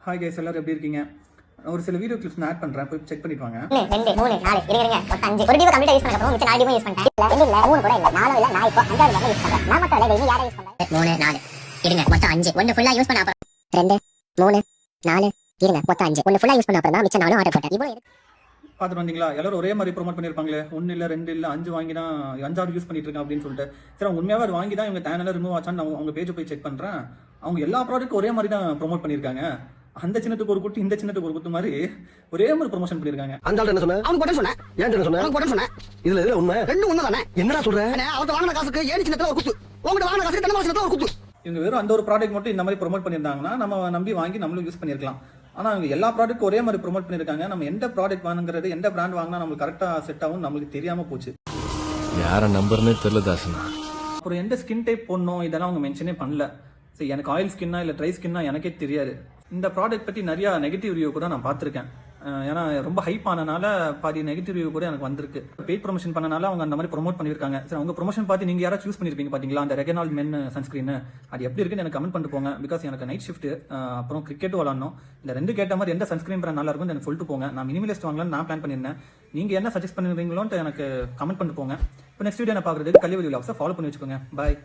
Hi guys, எல்லாரும் எப்படி இருக்கீங்க? ஒரு சில வீடியோ கிளிப்ஸ் நான் ஆட் பண்றேன், போய் செக் பண்ணிட்டு வாங்க. 2 3 4 இருங்க மொத்தம் 5 ஒரு வீடியோ கம்ப்ளீட்டா யூஸ் பண்ணதுக்கு அப்புறம் மிச்ச 4 யூஸ் பண்ணிட்டேன். இல்ல 3 கூட இல்ல 4 இல்ல நான் இப்போ 5வது தடவை யூஸ் பண்றேன். நான் மட்டும் இல்ல இனி யாரை யூஸ் பண்றேன்? 3 4 இருங்க மொத்தம் 5 ஒன்னு ஃபுல்லா யூஸ் பண்ண அப்புறம் 2 3 4 இருங்க மொத்தம் 5 ஒன்னு ஃபுல்லா யூஸ் பண்ண அப்புறம் தான் மிச்ச 4 ஆர்டர் போட்டேன். இவ்வளவு பார்த்துட்டு வந்தீங்களா? எல்லாரும் ஒரே மாதிரி ப்ரோமோட் பண்ணியிருப்பாங்களே, 1 இல்லை 2 இல்லை 5 வாங்கினா 5ஆவது யூஸ் பண்ணிட்டு இருக்கேன் அப்படின்னு சொல்லிட்டு. சரி, அவங்க உண்மையாவே அது வாங்கி தான் இவங்க சேனலில் ரிமூவ் ஆச்சான்னு அவங்க பேஜை போய் செக் பண்ணுறேன். அவங்க எல்லா ப்ராடக்ட்டும் ஒரே மாதிரி தான் ப்ரோமோட் பண்ணியிருக்காங்க. அந்த சின்னத்துக்கு ஒரு குத்து, இந்த சின்னத்துக்கு ஒரு குத்து மாதிரி ஒரே மாதிரி ப்ரொமோஷன் பண்ணியிருக்காங்க. அந்த ஆள் என்ன சொன்ன? அவன் போட சொன்னேன். ஏன் சொன்ன? அவன் போட சொன்னேன். இதுல உண்மை ரெண்டு உண்மை தானே. என்னடா சொல்ற? அவன் வாங்கின காசுக்கு ஏணி சின்னத்துல ஒரு குத்து, உங்ககிட்ட வாங்கின காசுக்கு தென்னை சின்னத்துல ஒரு குத்து. இவங்க வெறும் அந்த ஒரு ப்ராடக்ட் மட்டும் இந்த மாதிரி ப்ரோமோட் பண்ணியிருந்தாங்கன்னா நம்ம நம்பி வாங்கி நம்மளும் யூஸ் பண்ணியிருக்கலாம். ஆனால் அவங்க எல்லா ப்ராடக்ட் ஒரே மாதிரி ப்ரோமோட் பண்ணியிருக்காங்க. நம்ம எந்த ப்ராடக்ட் வாங்குறது, எந்த பிராண்ட் வாங்கினா நம்மளுக்கு கரெக்டாக செட் ஆகும் நம்மளுக்கு தெரியாமல் போச்சு. யாரை நம்பர்னே தெரியல தாசனா. அப்புறம் எந்த ஸ்கின் டைப் போடணும் இதெல்லாம் அவங்க மென்ஷனே பண்ணல. சரி, எனக்கு ஆயில் ஸ்கின்னா இல்லை ட்ரை ஸ்கின்னா எனக்கே தெரியாது. இந்த ப்ராடக்ட் பற்றி நிறையா நெகட்டிவ் ரிவ்யூ கூட நான் பார்த்துருக்கேன். ஏன்னா ரொம்ப ஹைப் ஆனனால பாதி நெகட்டிவ் ரிவ்யூ கூட எனக்கு வந்திருக்கு. பெய்ட் ப்ரொமோஷன் பண்ணனால அவங்க அந்த மாதிரி ப்ரோமோட் பண்ணியிருக்காங்க. சரி, அவங்க ப்ரொமோஷன் பார்த்து நீங்கள் யாராவது சூஸ் பண்ணியிருப்பீங்க பார்த்தீங்களா? அந்த ரெகனால் மென் சன்ஸ்கிரீன் அது எப்படி இருக்குன்னு எனக்கு கமெண்ட் பண்ணிட்டு போங்க. பிகாஸ் எனக்கு நைட் ஷிஃப்ட், அப்புறம் கிரிக்கெட்டும் விளாடணும். இந்த ரெண்டு கேட்ட மாதிரி எந்த சன்ஸ்கிரீன் பிராண்ட் நல்லா இருக்கும்னு எனக்கு சொல்லிட்டு போங்க. நான் மினிமலிஸ்ட் வாங்கலாம்னு நான் பிளான் பண்ணியிருந்தேன். நீங்கள் என்ன சஜஸ்ட் பண்ணுறீங்களோன்ட்டு எனக்கு கமெண்ட் பண்ணிட்டு போங்க. இப்போ நெக்ஸ்ட் வீடியோ நான் பார்க்குறதுக்கு கல்வி விலாக்ஸை ஃபாலோ பண்ணி வச்சுக்கோங்க. பாய்.